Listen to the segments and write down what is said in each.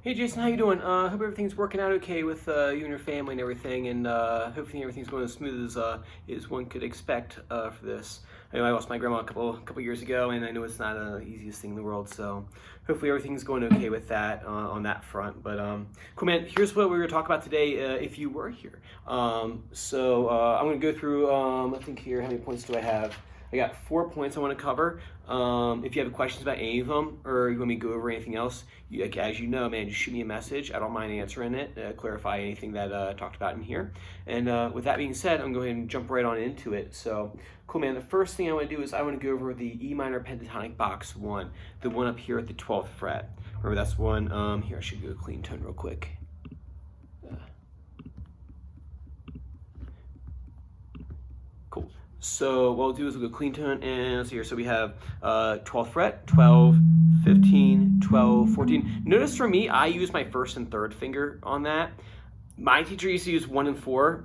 Hey Jason, how you doing? Hope everything's working out okay with you and your family and everything, and hopefully everything's going as smooth as one could expect for this. I know I lost my grandma a couple years ago, and I know it's not the easiest thing in the world, so hopefully everything's going okay with that on that front. But cool, man. Here's what we're going to talk about today. If you were here, I'm going to go through. I think here, how many points do I have? I got 4 points I want to cover. If you have questions about any of them, or you want me to go over anything else, as you know, man, just shoot me a message. I don't mind answering it, clarify anything that I talked about in here. And with that being said, I'm going to jump right on into it. So, cool, man. The first thing I want to do is I want to go over the E minor pentatonic box 1, the one up here at the 12th fret. Remember, that's one. Here, I should do a clean tone real quick. Cool. So what we'll do is we'll go clean tone, and let's see here. So we have 12th fret, 12, 15, 12, 14. Notice for me, I use my first and third finger on that. My teacher used to use 1 and 4.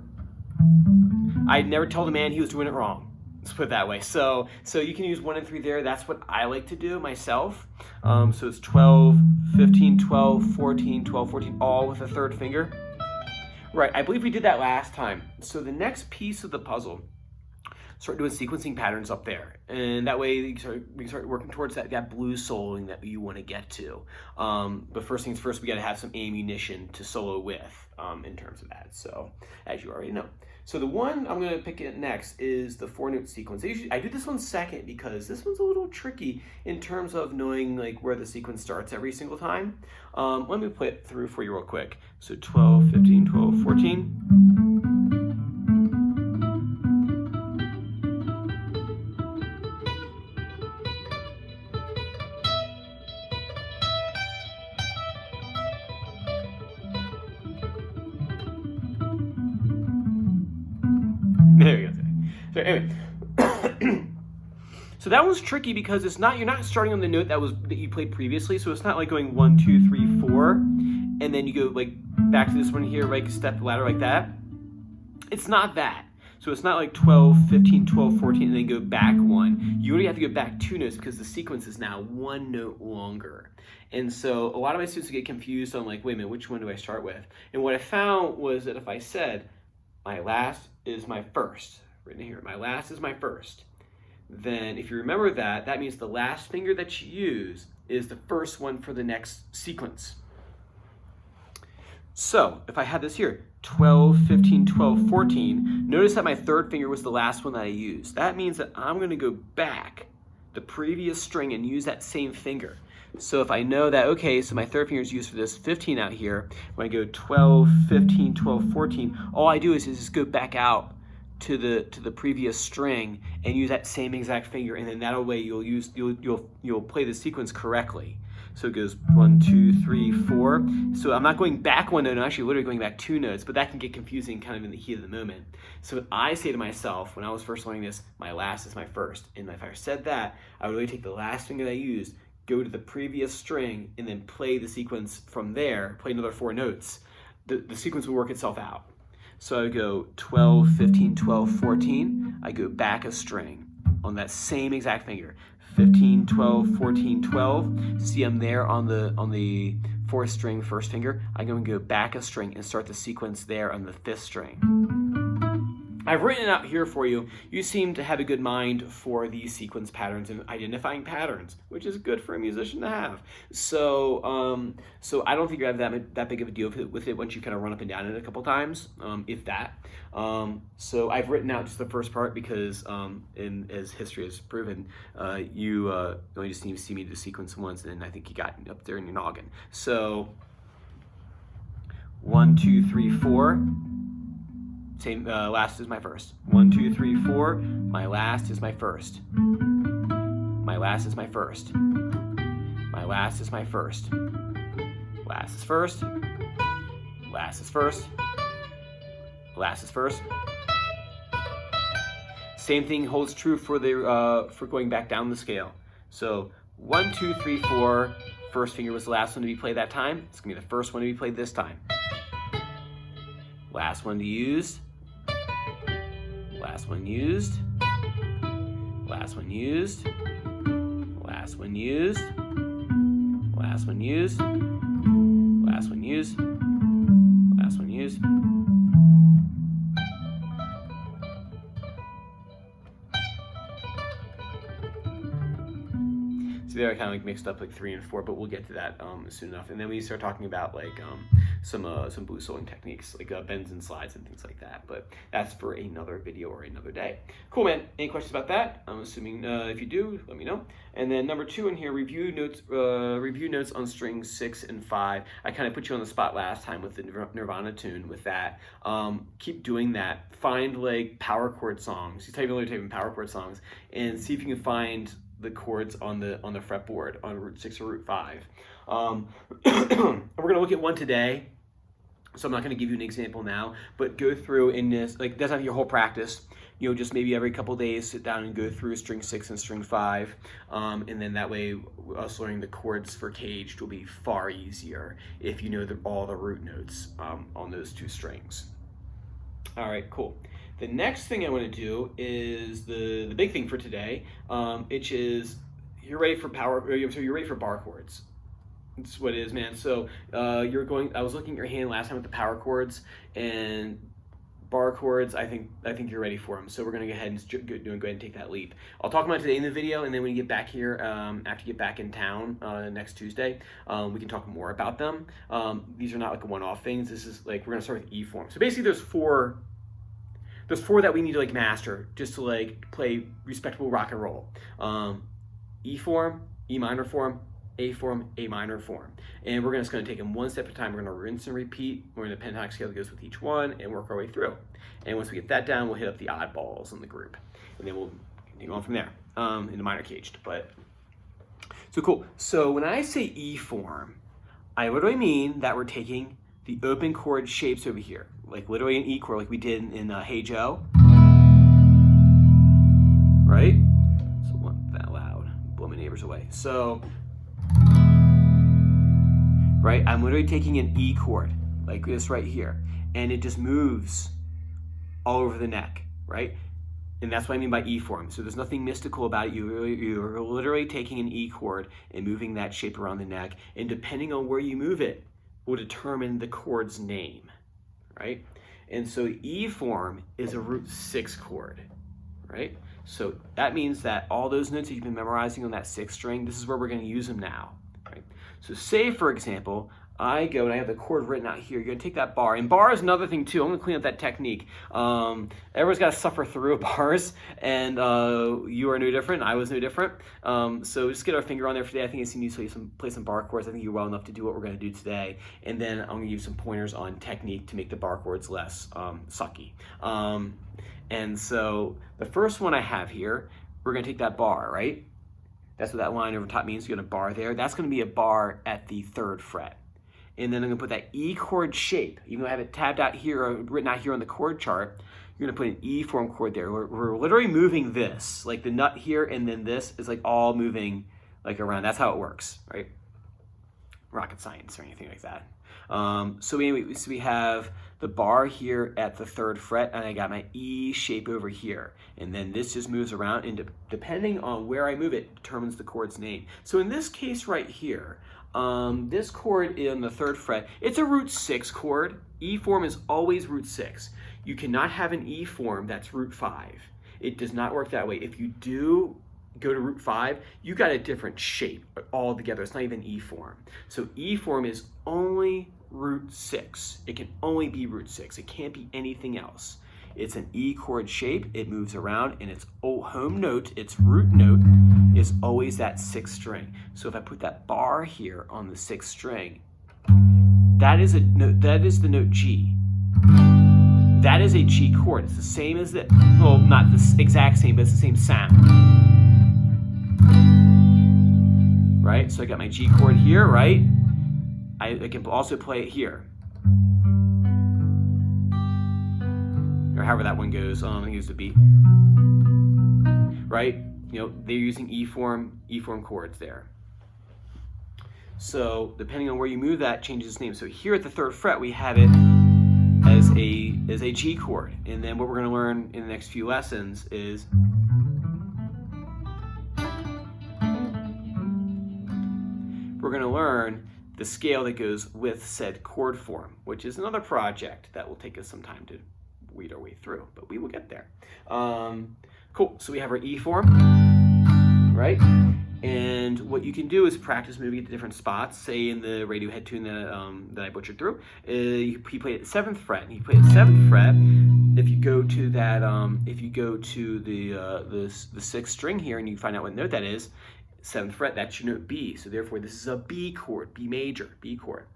I'd never tell the man he was doing it wrong. Let's put it that way. So you can use 1 and 3 there. That's what I like to do myself. So it's 12, 15, 12, 14, 12, 14, all with a third finger. Right, I believe we did that last time. So the next piece of the puzzle, start doing sequencing patterns up there, and that way we can start working towards that blues soloing that you want to get to. But first things first, we got to have some ammunition to solo with in terms of that. So as you already know, so the one I'm going to pick it next is the 4-note sequence. I do this one second because this one's a little tricky in terms of knowing like where the sequence starts every single time. Let me play it through for you real quick. So 12, 15, 12, 14. There we go. So anyway, so that one's tricky because you're not starting on the note that you played previously. So it's not like going 1, 2, 3, 4, and then you go like back to this one here, like step ladder like that. It's not that. So it's not like 12, 15, 12, 14, and then go back 1. You already have to go back 2 notes because the sequence is now 1 note longer. And so a lot of my students get confused on like, wait a minute, which one do I start with? And what I found was that if I said, my last is my first, written here, my last is my first, then if you remember that, that means the last finger that you use is the first one for the next sequence. So if I had this here, 12, 15, 12, 14, notice that my third finger was the last one that I used. That means that I'm going to go back the previous string and use that same finger. So if I know that, okay, so my third finger is used for this 15 out here, when I go 12, 15, 12, 14, all I do is just go back out to the previous string and use that same exact finger, and then that way you'll play the sequence correctly. So it goes 1, 2, 3, 4. So I'm not going back 1 note, I'm actually literally going back 2 notes, but that can get confusing kind of in the heat of the moment. So I say to myself, when I was first learning this, my last is my first. And if I said that, I would really take the last finger that I used, go to the previous string, and then play the sequence from there, play another 4 notes. The sequence will work itself out. So I would go 12, 15, 12, 14. I go back a string on that same exact finger. 15, 12, 14, 12. See, I'm there on the 4th string, first finger. I'm going to go back a string and start the sequence there on the 5th string. I've written it out here for you. You seem to have a good mind for these sequence patterns and identifying patterns, which is good for a musician to have. So I don't think you have that big of a deal with it once you kind of run up and down it a couple times, if that. So I've written out just the first part because, as history has proven, you only just need to see me do the sequence once, and I think you got up there in your noggin. So 1, 2, 3, 4. Same, last is my first. 1, 2, 3, 4. My last is my first. My last is my first. My last is my first. Last is first. Last is first. Last is first. Same thing holds true for for going back down the scale. So 1, 2, 3, 4. First finger was the last one to be played that time. It's gonna be the first one to be played this time. Last one to use. Last one used. Last one used. Last one used. Last one used. last one used, last one used. So there I kind of like mixed up like 3 and 4, but we'll get to that soon enough. And then we start talking about like some blues soloing techniques, like bends and slides and things like that. But that's for another video or another day. Cool, man. Any questions about that? I'm assuming if you do, let me know. And then number 2 in here, review notes on strings 6 and 5. I kind of put you on the spot last time with the Nirvana tune with that. Keep doing that. Find like power chord songs. You type in power chord songs and see if you can find the chords on the fretboard on root 6 or root 5. We're gonna look at one today, so I'm not gonna give you an example now, but go through in this, like that's not your whole practice, you know, just maybe every couple days sit down and go through string 6 and string 5, and then that way us learning the chords for Caged will be far easier if you know all the root notes on those 2 strings. All right, cool. The next thing I want to do is the big thing for today, which is you're ready for you're ready for bar chords. That's what it is, man. So I was looking at your hand last time with the power chords and bar chords. I think you're ready for them. So we're gonna go ahead and go ahead and take that leap. I'll talk about it today in the video, and then when you get back here, after you get back in town next Tuesday, we can talk more about them. These are not like one-off things. This is like, we're gonna start with E form. So basically there's four that we need to like master just to like play respectable rock and roll. E form, E minor form, A form, A minor form. And we're just gonna take them one step at a time. We're gonna rinse and repeat. We're in the pentatonic scale that goes with each one and work our way through. And once we get that down, we'll hit up the oddballs in the group. And then we'll continue on from there in the minor caged. So cool. So when I say E form, I literally mean that we're taking the open chord shapes over here, like literally an E chord like we did in Hey Joe, right? So it wasn't that loud, blow my neighbors away. So, right, I'm literally taking an E chord like this right here, and it just moves all over the neck, right? And that's what I mean by E form. So there's nothing mystical about it. You're literally taking an E chord and moving that shape around the neck, and depending on where you move it, will determine the chord's name, right? And so E form is a root 6 chord, right? So that means that all those notes that you've been memorizing on that 6th string, this is where we're gonna use them now, right? So say, for example, I go and I have the chord written out here. You're gonna take that bar, and bar is another thing too. I'm gonna clean up that technique. Everyone's gotta suffer through bars, and you are no different. I was no different. So just get our finger on there for today. I think it's need to play some bar chords. I think you're well enough to do what we're gonna do today, and then I'm gonna give you some pointers on technique to make the bar chords less sucky. And so the first one I have here, we're gonna take that bar, right? That's what that line over top means. You're gonna bar there. That's gonna be a bar at the 3rd fret. And then I'm gonna put that E chord shape, even though I have it tabbed out here or written out here on the chord chart, you're gonna put an E form chord there. We're literally moving this, like the nut here and then this is like all moving like around. That's how it works, right? Rocket science or anything like that. So we have the bar here at the 3rd fret, and I got my E shape over here. And then this just moves around, and depending on where I move it determines the chord's name. So in this case right here, this chord in the 3rd fret, it's a root 6 chord. E form is always root 6. You cannot have an E form that's root 5. It does not work that way. If you do go to root 5, you got a different shape altogether. It's not even E form. So E form is only root 6. It can only be root 6. It can't be anything else. It's an E chord shape. It moves around, and its home note, its root note, is always that 6th string. So if I put that bar here on the 6th string, that is the note G. That is a G chord. It's the same as the, well, not the exact same, but it's the same sound. Right? So I got my G chord here, right? I can also play it here. Or however that one goes. I think it's the beat. Right? You know, they're using E form chords there. So depending on where you move that changes its name. So here at the 3rd fret we have it as a G chord. And then what we're going to learn in the next few lessons is we're going to learn the scale that goes with said chord form, which is another project that will take us some time to weed our way through, but we will get there. Cool, so we have our E form, right? And what you can do is practice moving it to different spots. Say in the Radiohead tune that I butchered through, he played at 7th fret, and he played at 7th fret. If you go to that, if you go to the 6th string here, and you find out what note that is, 7th fret, that's your note B. So therefore, this is a B chord, B major, B chord.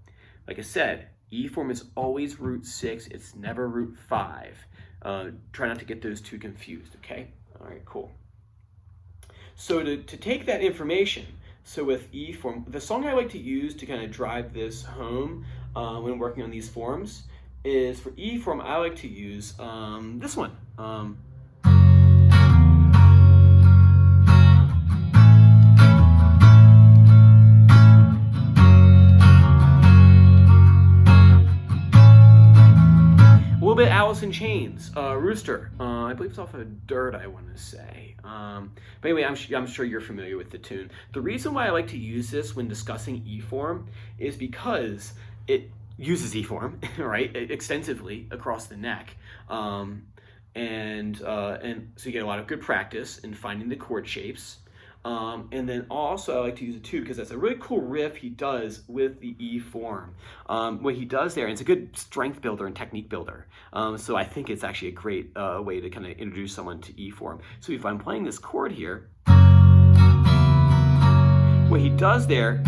Like I said, E form is always root 6. It's never root 5. Try not to get those two confused. Okay. All right. Cool. So to take that information, so with E form, the song I like to use to kind of drive this home when working on these forms is for E form, I like to use this one. A little bit Alice in Chains, Rooster. I believe it's off of Dirt, I want to say. But anyway, I'm sure you're familiar with the tune. The reason why I like to use this when discussing E form is because it uses E form, right, extensively across the neck. And so you get a lot of good practice in finding the chord shapes. And then also I like to use it too because that's a really cool riff he does with the E form. What he does there, and it's a good strength builder and technique builder. So I think it's actually a great way to kind of introduce someone to E form. So if I'm playing this chord here, what he does there,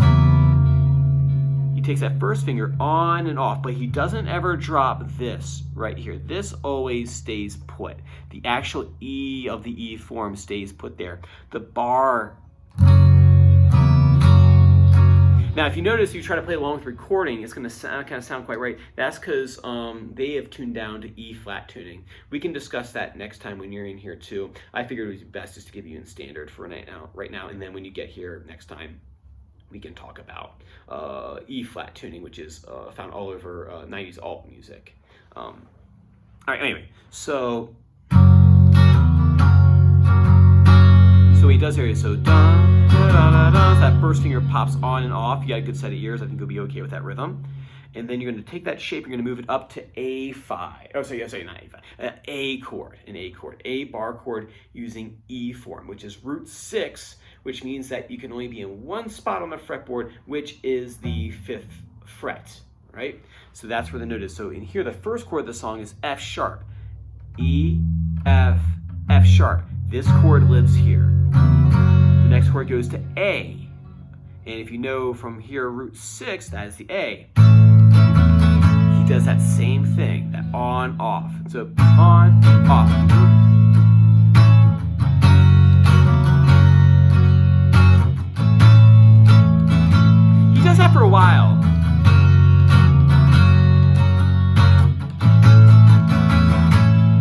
he takes that first finger on and off, but he doesn't ever drop this right here. This always stays put. The actual E of the E form stays put there. The bar. Now, if you notice, you try to play along with recording, it's going to kind of sound quite right. That's because they have tuned down to E flat tuning. We can discuss that next time when you're in here too. I figured it was best just to give you in standard for right now, and then when you get here next time, we can talk about E flat tuning, which is found all over 90s alt music. All right, anyway, so what he does here is so da da da da. So that first finger pops on and off. You got a good set of ears. I think you'll be okay with that rhythm. And then you're going to take that shape. You're going to move it up to A5. Oh, sorry, not A5. A chord, an A chord, A bar chord using E form, which is root 6, which means that you can only be in one spot on the fretboard, which is the 5th fret, right? So that's where the note is. So in here, the first chord of the song is F sharp. E, F, F sharp. This chord lives here. The next chord goes to A. And if you know from here, root 6, that is the A. He does that same thing, that on, off. So on, off. He does that for a while.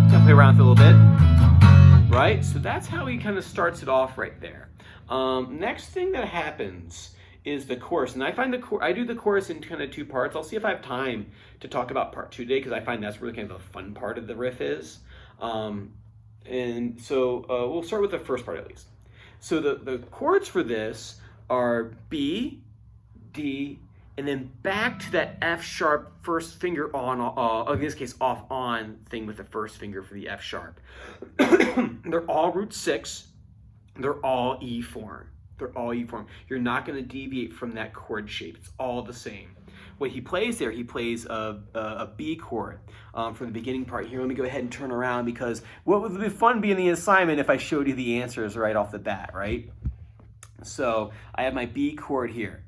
Gonna play around with it a little bit. Right? So that's how he kind of starts it off right there. Next thing that happens is the chorus, and I find I do the chorus in kind of 2 parts. I'll see if I have time to talk about part 2 today because I find that's really kind of the fun part of the riff is. And so we'll start with the first part at least. So the chords for this are B, D, and then back to that F sharp first finger on, in this case off on thing with the first finger for the F sharp. They're all root 6. They're all E form. They're all E form. You're not going to deviate from that chord shape. It's all the same. What he plays there, he plays a B chord from the beginning part. Here, let me go ahead and turn around because what would be fun being the assignment if I showed you the answers right off the bat, right? So I have my B chord here.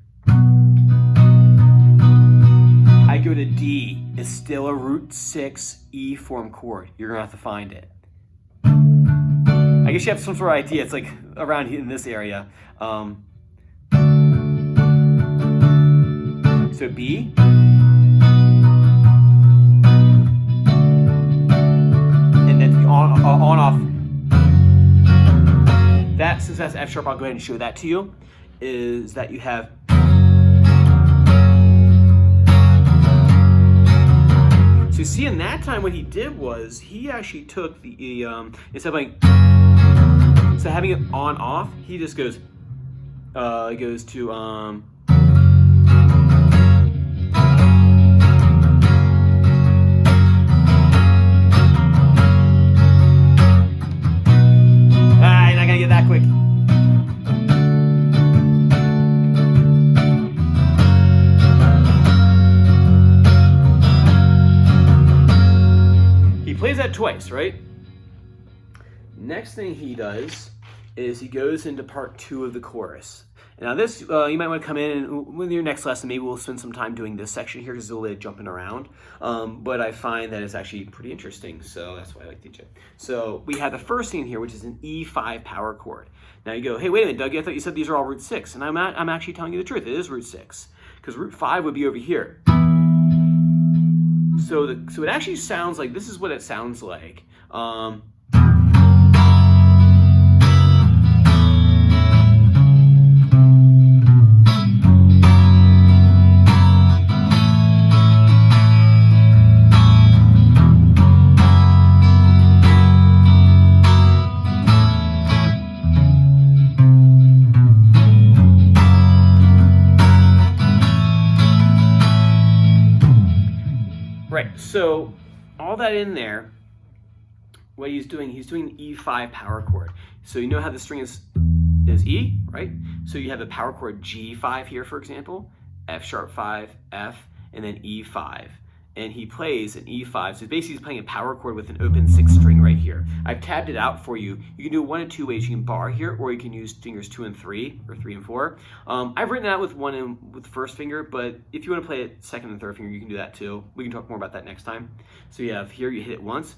I go to D. It's still a root 6 E form chord. You're going to have to find it. I guess you have some sort of idea. It's like around here in this area. So B. And then the on off. That, since that's F sharp, I'll go ahead and show that to you. Is that you have. So see, in that time, what he did was he actually took the instead of like. So having it on off, he just goes, it goes to twice, right? Next thing he does is he goes into part 2 of the chorus. Now this, you might want to come in and with your next lesson, maybe we'll spend some time doing this section here because it's a little bit jumping around. But I find that it's actually pretty interesting, so that's why I like to teach it. So we have the first thing here, which is an E5 power chord. Now you go, hey, wait a minute, Doug, I thought you said these are all root 6. And I'm actually telling you the truth, it is root 6. Because root 5 would be over here. So it actually sounds like, this is what it sounds like. Right, so all that in there, what he's doing the E5 power chord. So you know how the string is E, right? So you have the power chord G5 here, for example, F sharp 5, F, and then E5. And he plays an E5, so basically he's playing a power chord with an open 6 string right here. I've tabbed it out for you. You can do it one of two ways. You can bar here, or you can use fingers 2 and 3, or 3 and 4. I've written that with with the first finger, but if you want to play it second and third finger, you can do that too. We can talk more about that next time. So you have here, you hit it once.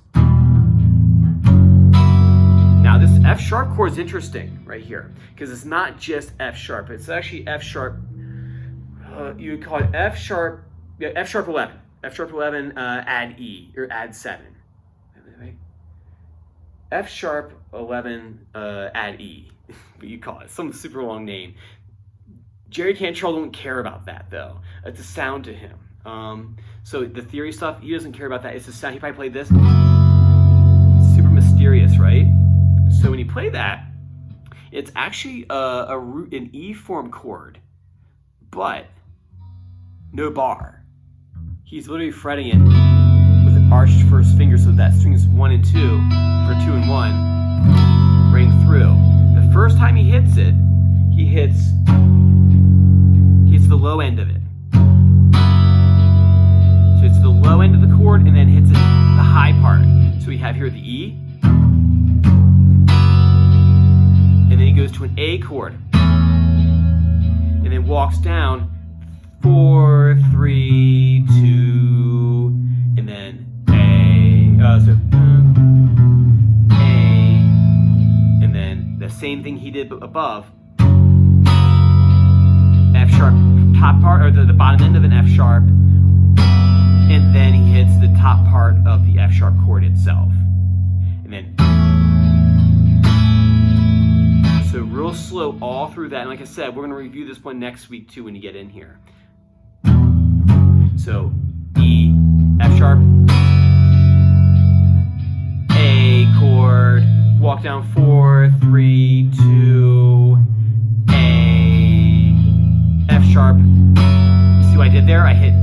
Now this F sharp chord is interesting right here, because it's not just F sharp, it's actually F sharp, you would call it F sharp 11. F sharp 11, add E, or add 7. F sharp 11, add E, what you call it, some super long name. Jerry Cantrell don't care about that though. It's a sound to him. So the theory stuff, he doesn't care about that. It's a sound. He probably played this. Super mysterious, right? So when you play that, it's actually an E form chord, but no bar. He's literally fretting it with an arched first finger, so that string is 1 and 2, or 2 and 1, ring through. The first time he hits it, he hits the low end of it. So it's the low end of the chord and then hits it the high part. So we have here the E, and then he goes to an A chord, and then walks down 4, 3, 2, and then A, and then the same thing he did above, F sharp top part, or the bottom end of an F sharp, and then he hits the top part of the F sharp chord itself, and then so real slow all through that. And like I said, we're going to review this one next week too when you get in here. So E, F sharp, A chord, walk down 4, 3, 2, A, F sharp. See what I did there? I hit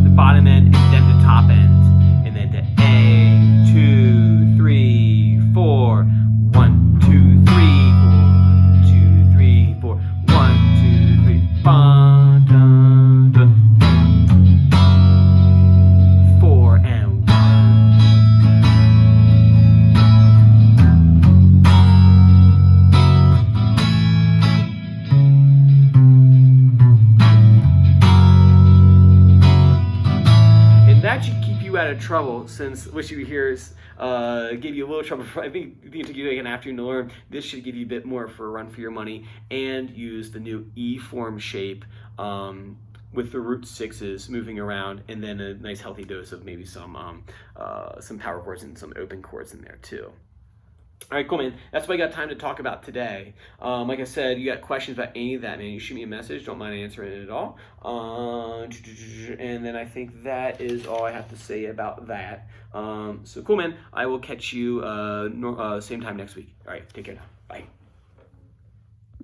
the bottom end and then the top end, and then to A, 2, 3, 4, 1, 2, 3, 4, 1, 2, 3, 4, 1, 2, 3, ba, da, da. Out of trouble, since what you hear is gave you a little trouble. I think it took you like an afternoon to learn. This should give you a bit more for a run for your money, and use the new E form shape with the root 6s moving around, and then a nice healthy dose of maybe some power chords and some open chords in there too. All right, cool, man. That's what I got time to talk about today. Like I said, you got questions about any of that, man, you shoot me a message. Don't mind answering it at all. And then I think that is all I have to say about that. So cool, man. I will catch you same time next week. All right, take care now. Bye.